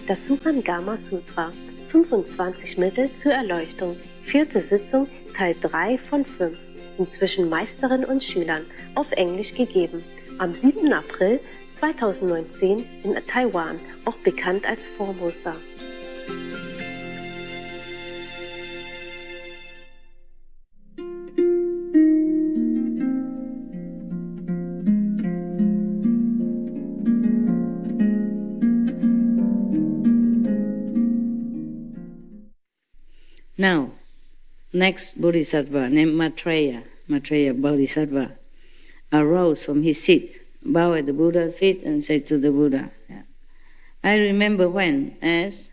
Das Surangama Sutra, 25 Mittel zur Erleuchtung, 4. Sitzung, Teil 3 von 5, inzwischen Meisterin und Schülern, auf Englisch gegeben, am 7. April 2019 in Taiwan, auch bekannt als Formosa. Now, next Bodhisattva named Maitreya Bodhisattva, arose from his seat, bowed at the Buddha's feet and said to the Buddha, I remember when, as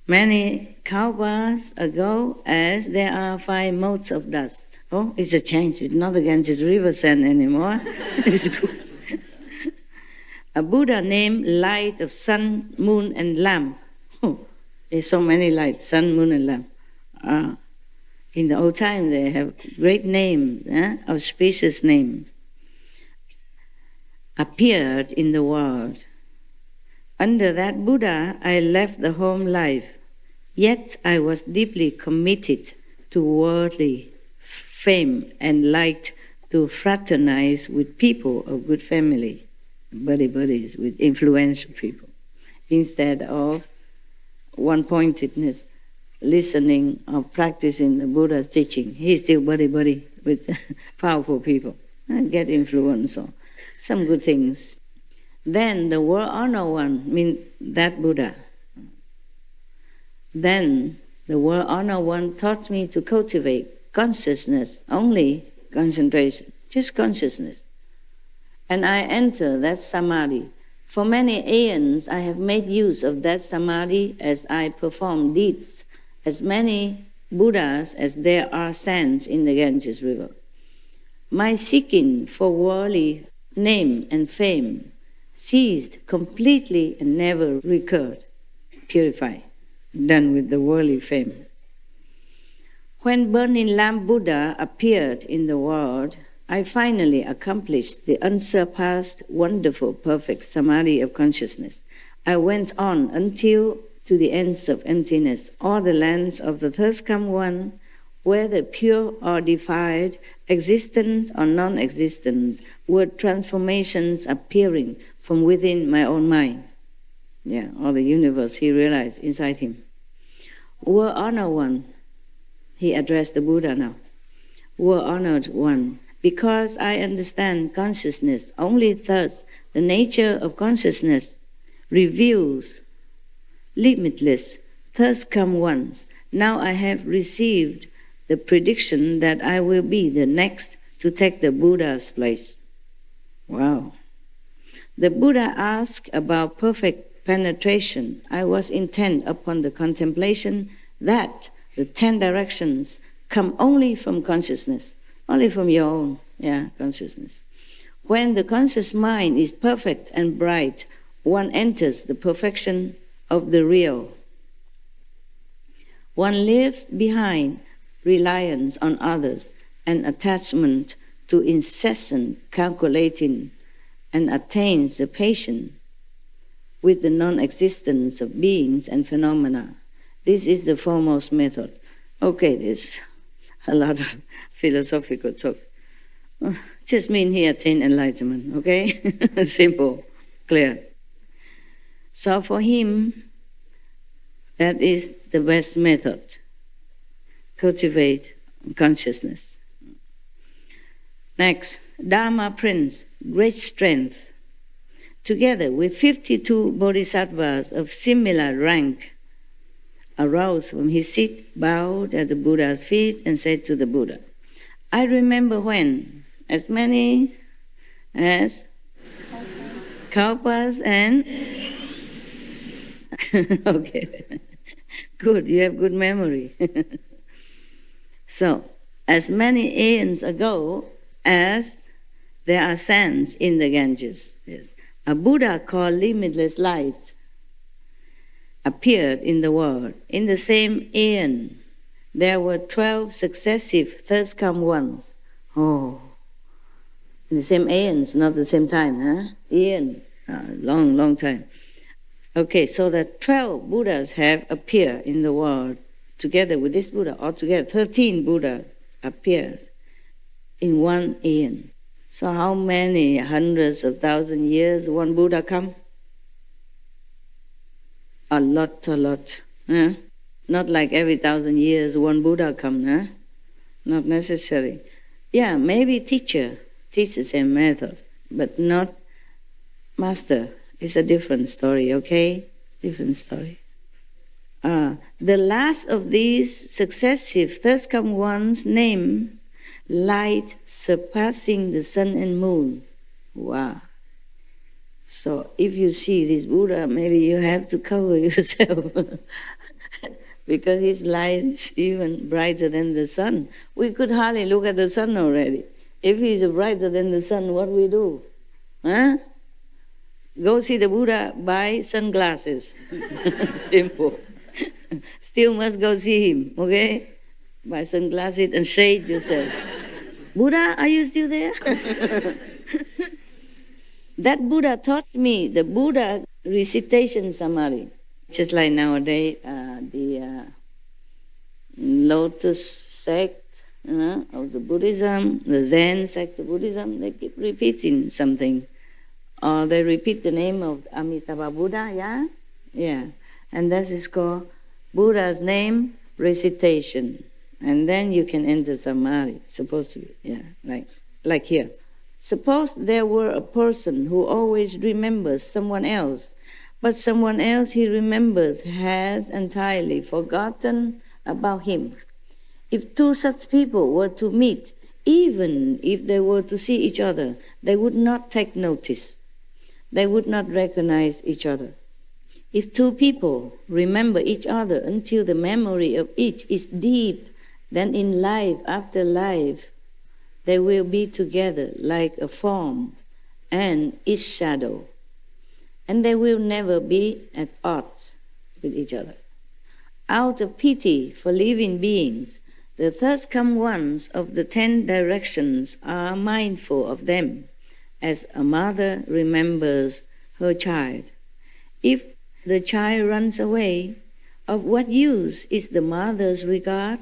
many kalpas ago, as there are 5 motes of dust. Oh, it's a change. It's not again just river sand anymore. It's good. A Buddha named Light of Sun, Moon and Lamp. Oh, there's so many lights, sun, moon and lamp. In the old time, they have great names, auspicious names, appeared in the world. Under that Buddha, I left the home life, yet I was deeply committed to worldly fame and liked to fraternize with people of good family, buddies, with influential people, instead of one-pointedness, listening or practicing the Buddha's teaching. He's still buddy with powerful people. Get influence or some good things. Then the world honor one, mean that Buddha. Then the world honor one taught me to cultivate consciousness, only concentration, just consciousness. And I enter that samadhi. For many aeons I have made use of that samadhi as I perform deeds, as many Buddhas as there are sands in the Ganges River. My seeking for worldly name and fame ceased completely and never recurred. Purified, done with the worldly fame. When Burning Lamp Buddha appeared in the world, I finally accomplished the unsurpassed, wonderful, perfect samadhi of consciousness. I went on until to the ends of emptiness, all the lands of the thirst-come one, whether pure or defiled, existent or non-existent, were transformations appearing from within my own mind. All the universe he realized inside him. Were honored one, he addressed the Buddha now. Were honored one, because I understand consciousness, only thus the nature of consciousness reveals limitless, thirst-come ones. Now I have received the prediction that I will be the next to take the Buddha's place. Wow. The Buddha asked about perfect penetration. I was intent upon the contemplation that the 10 directions come only from consciousness, only from your own consciousness. When the conscious mind is perfect and bright, one enters the perfection of the real. One leaves behind reliance on others and attachment to incessant calculating and attains the patience with the non-existence of beings and phenomena. This is the foremost method. Okay, there's a lot of philosophical talk. Just mean he attained enlightenment, okay? Simple, clear. So for him, that is the best method. Cultivate consciousness. Next, Dharma Prince, great strength. Together with 52 bodhisattvas of similar rank, arose from his seat, bowed at the Buddha's feet, and said to the Buddha, I remember when, as many as kalpas and okay, good, you have good memory. So, as many aeons ago as there are sands in the Ganges, a Buddha called Limitless Light appeared in the world. In the same aeon, there were 12 successive thirst-come ones. Oh, in the same aeons, not the same time, huh? Aeon, long time. Okay, so the 12 Buddhas have appeared in the world together with this Buddha. Altogether, 13 Buddhas appeared in one eon. So how many hundreds of thousand years one Buddha come? A lot. Huh? Not like every 1,000 years one Buddha come, huh? Not necessary. Yeah, maybe teacher teach the same method, but not master. It's a different story, okay? Different story. The last of these successive thus come ones named light surpassing the sun and moon. Wow. So if you see this Buddha, maybe you have to cover yourself because his light is even brighter than the sun. We could hardly look at the sun already. If he's brighter than the sun, what we do? Huh? Go see the Buddha, buy sunglasses. Simple. Still must go see him, okay? Buy sunglasses and shade yourself. Buddha, are you still there? That Buddha taught me the Buddha recitation samadhi. Just like nowadays, the Lotus sect of the Buddhism, the Zen sect of Buddhism, they keep repeating something. Or they repeat the name of Amitabha Buddha, yeah? Yeah. And that is called Buddha's name recitation. And then you can enter samadhi, supposed to be, yeah, like here. Suppose there were a person who always remembers someone else, but someone else he remembers has entirely forgotten about him. If two such people were to meet, even if they were to see each other, they would not take notice. They would not recognize each other. If two people remember each other until the memory of each is deep, then in life after life, they will be together like a form and its shadow, and they will never be at odds with each other. Out of pity for living beings, the thus come ones of the 10 directions are mindful of them, as a mother remembers her child. If the child runs away, of what use is the mother's regard?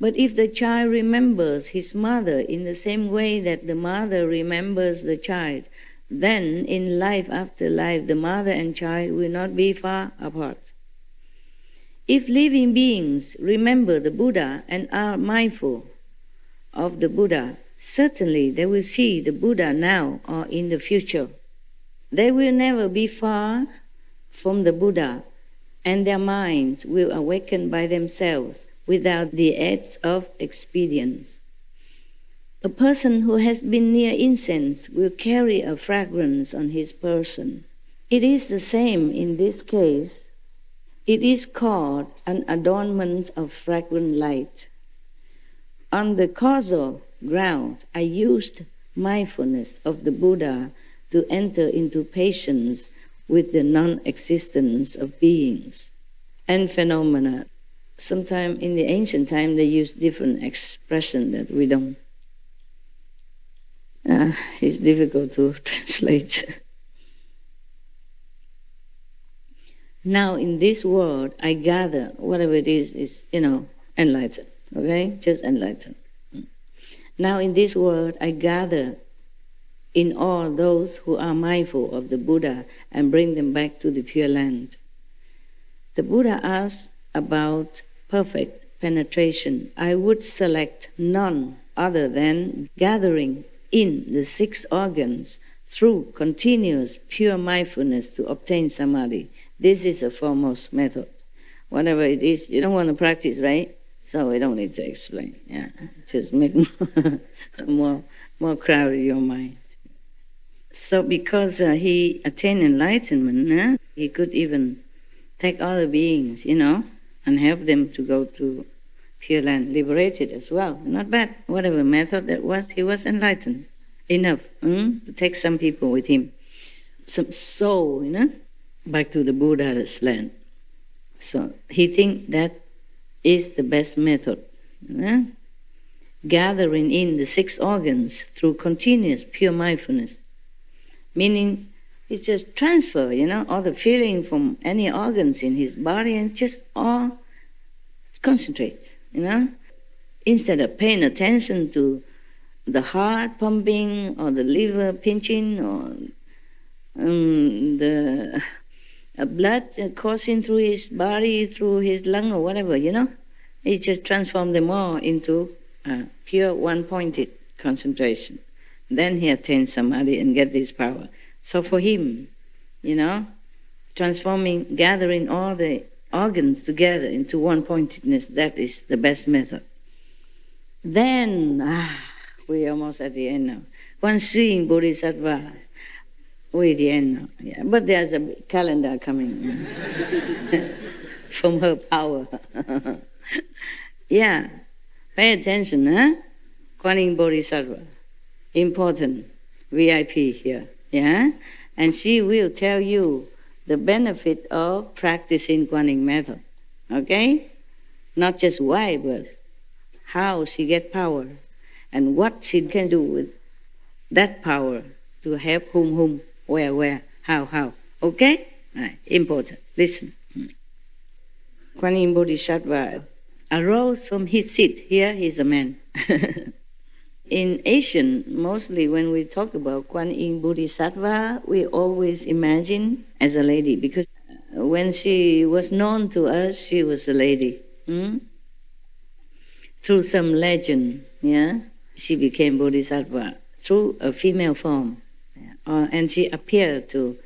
But if the child remembers his mother in the same way that the mother remembers the child, then in life after life the mother and child will not be far apart. If living beings remember the Buddha and are mindful of the Buddha, certainly they will see the Buddha now or in the future. They will never be far from the Buddha, and their minds will awaken by themselves without the aids of experience. A person who has been near incense will carry a fragrance on his person. It is the same in this case. It is called an adornment of fragrant light. On the causal ground, I used mindfulness of the Buddha to enter into patience with the non-existence of beings and phenomena. Sometimes in the ancient time they used different expression that we don't. It's difficult to translate. Now in this world I gather whatever it is enlightened. Okay? Just enlightened. Now in this world I gather in all those who are mindful of the Buddha and bring them back to the Pure Land. The Buddha asks about perfect penetration. I would select none other than gathering in the 6 organs through continuous pure mindfulness to obtain samadhi. This is a foremost method. Whatever it is, you don't want to practice, right? So we don't need to explain. Yeah, just make more crowded your mind. So because he attained enlightenment, he could even take other beings, and help them to go to Pure Land, liberated as well. Not bad. Whatever method that was, he was enlightened enough to take some people with him. Some soul, back to the Buddha's land. So he thinks that is the best method. Gathering in the 6 organs through continuous pure mindfulness. Meaning He just transfer, all the feeling from any organs in his body and just all concentrate, Instead of paying attention to the heart pumping or the liver pinching or the blood coursing through his body, through his lung or whatever, He just transformed them all into pure one-pointed concentration. Then he attains samadhi and get this power. So for him, transforming, gathering all the organs together into one-pointedness, that is the best method. Then, we're almost at the end now. One seeing Bodhisattva, we're at the end now. Yeah. But there's a calendar coming from her power. Yeah, pay attention, Kuan Yin Bodhisattva, important VIP here, yeah? And she will tell you the benefit of practicing Kuan Yin method, okay? Not just why, but how she get power and what she can do with that power to help whom, where, how, okay? Right, important, listen. Kuan Yin Bodhisattva arose from his seat. Here he's a man. In Asian, mostly when we talk about Kuan Yin Bodhisattva, we always imagine as a lady, because when she was known to us, she was a lady. Through some legend, she became Bodhisattva through a female form. And she appeared to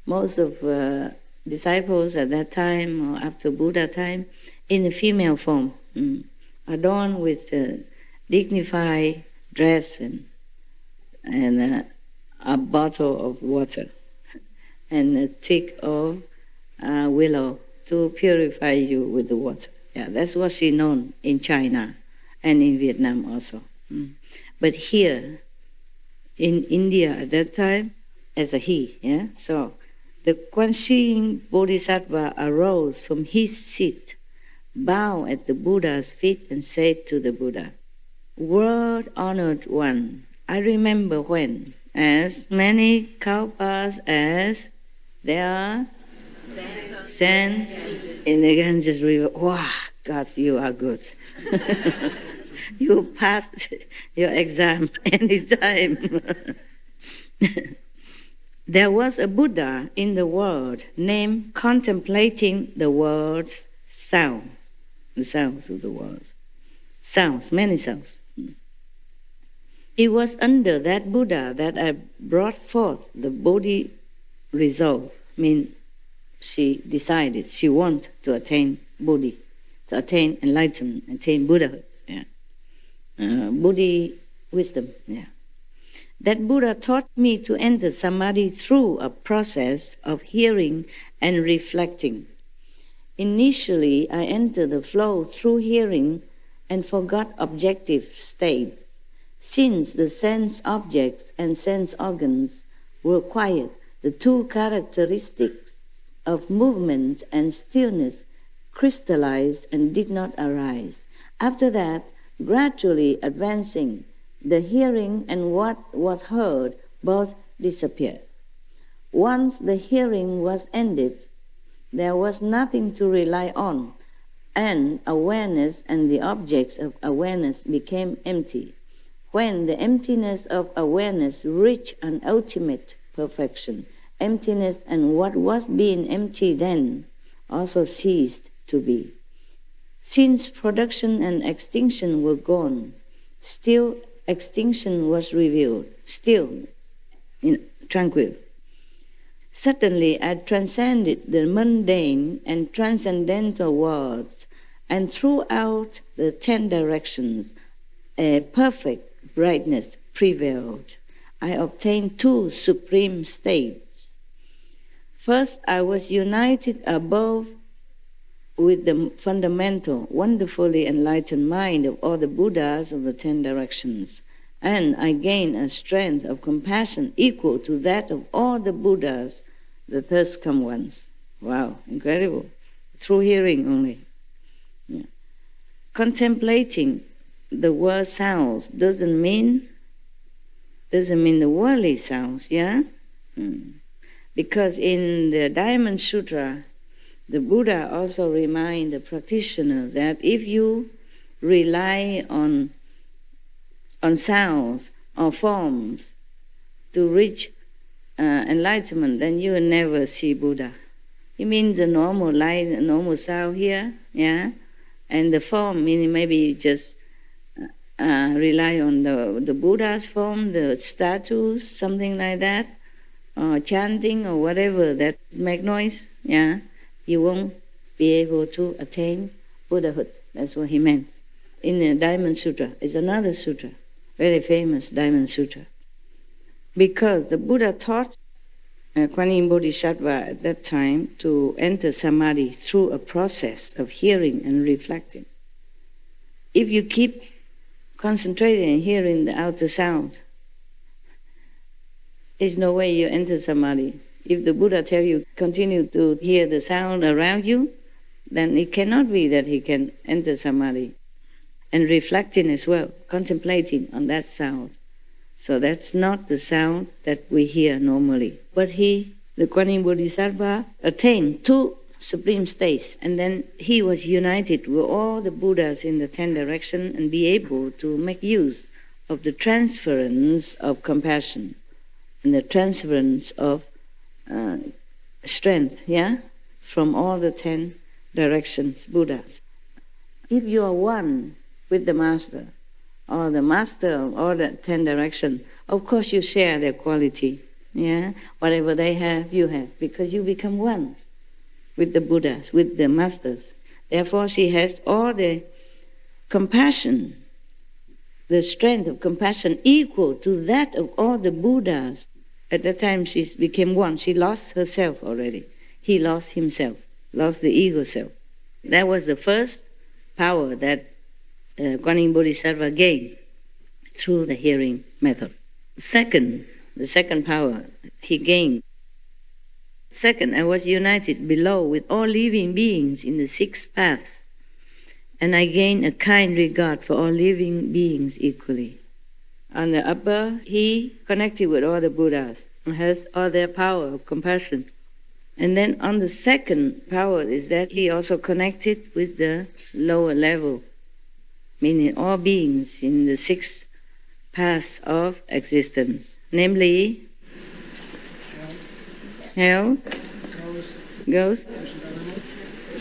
most of disciples at that time or after Buddha time in a female form, adorned with dignified dress and a bottle of water and a twig of willow to purify you with the water. Yeah, that's what she known in China and in Vietnam also. But here in India at that time, as a he, so the Kuan Yin Bodhisattva arose from his seat, bowed at the Buddha's feet and said to the Buddha, "World-honored one, I remember when, as many kalpas as there are sands in the Ganges River." Wow, God, you are good. You passed your exam anytime. There was a Buddha in the world named contemplating the world's sounds, the sounds of the world. Sounds, many sounds. It was under that Buddha that I brought forth the Bodhi resolve. She decided she wanted to attain Bodhi, to attain enlightenment, attain Buddhahood. Bodhi wisdom. That Buddha taught me to enter samadhi through a process of hearing and reflecting. Initially, I entered the flow through hearing and forgot objective states. Since the sense objects and sense organs were quiet, the two characteristics of movement and stillness crystallized and did not arise. After that, gradually advancing, the hearing and what was heard both disappeared. Once the hearing was ended, there was nothing to rely on, and awareness and the objects of awareness became empty. When the emptiness of awareness reached an ultimate perfection, emptiness and what was being empty then also ceased to be. Since production and extinction were gone, still extinction was revealed, still tranquil. Suddenly I transcended the mundane and transcendental worlds, and throughout the 10 directions, a perfect brightness prevailed. I obtained two supreme states. First, I was united above with the fundamental, wonderfully enlightened mind of all the Buddhas of the 10 directions, and I gained a strength of compassion equal to that of all the Buddhas, the first come ones. Wow, incredible. Through hearing only. Contemplating the word sounds doesn't mean the worldly sounds, Because in the Diamond Sutra, the Buddha also reminds the practitioners that if you rely on sounds or forms to reach enlightenment, then you will never see Buddha. It means the normal light, the normal sound here, yeah, and the form, meaning maybe you just rely on the Buddha's form, the statues, something like that, or chanting or whatever that make noise, yeah, you won't be able to attain Buddhahood. That's what he meant. In the Diamond Sutra, it's another sutra, very famous Diamond Sutra. Because the Buddha taught Kuan Yin Bodhisattva at that time to enter samadhi through a process of hearing and reflecting. If you keep concentrating and hearing the outer sound, there's no way you enter samadhi. If the Buddha tells you continue to hear the sound around you, then it cannot be that he can enter samadhi. And reflecting as well, contemplating on that sound. So that's not the sound that we hear normally. But the Kuan Yin Bodhisattva, attained two supreme states, and then he was united with all the Buddhas in the 10 directions and be able to make use of the transference of compassion and the transference of strength, yeah, from all the 10 directions, Buddhas. If you are one with the Master, or the Master of all the 10 directions, of course you share their quality, yeah, whatever they have, you have, because you become one with the Buddhas, with the Masters. Therefore she has all the compassion, the strength of compassion equal to that of all the Buddhas. At that time she became one. She lost herself already. He lost himself, lost the ego self. That was the first power that Kuan Yin Bodhisattva gained through the hearing method. The second power he gained. Second, I was united below with all living beings in the 6 paths, and I gained a kind regard for all living beings equally. On the upper, he connected with all the Buddhas and has all their power of compassion. And then on the second power is that he also connected with the lower level, meaning all beings in the 6 paths of existence, namely hell, ghost,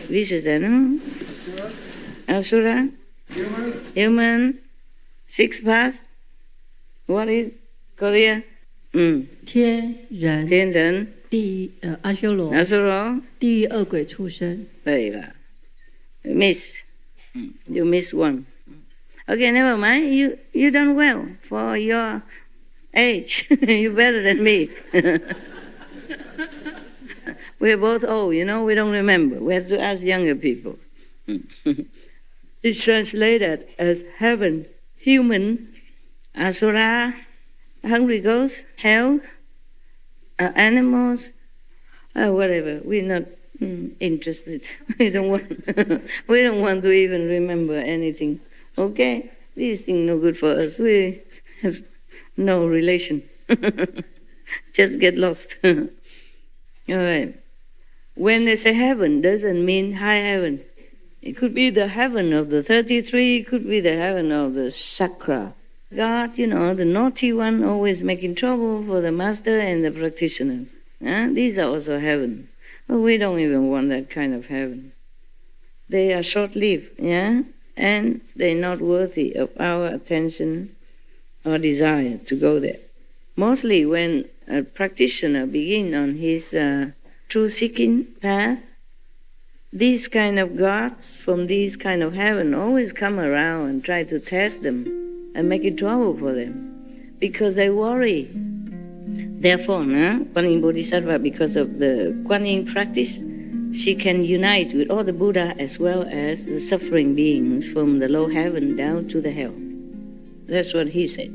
vicious animal, asura, human, 6 paths. What is Korea? 天人、天人、阿修罗、地狱、恶鬼、畜生。对了 You miss one. Okay, never mind. You done well for your age. You're better than me. We're both old, we don't remember. We have to ask younger people. It's translated as heaven, human, asura, hungry ghosts, hell, animals, whatever. We're not interested. We don't want to even remember anything. Okay? These things no good for us. We have no relation. Just get lost. All right. When they say heaven, doesn't mean high heaven. It could be the heaven of the 33, it could be the heaven of the chakra. God, the naughty one, always making trouble for the master and the practitioners. These are also heaven. But we don't even want that kind of heaven. They are short-lived, and they're not worthy of our attention or desire to go there. Mostly when a practitioner begins on his truth-seeking path, these kind of gods from these kind of heaven always come around and try to test them and make it trouble for them because they worry. Therefore, Kuan Yin Bodhisattva, because of the Kuan Yin practice, she can unite with all the Buddha as well as the suffering beings from the low heaven down to the hell. That's what he said.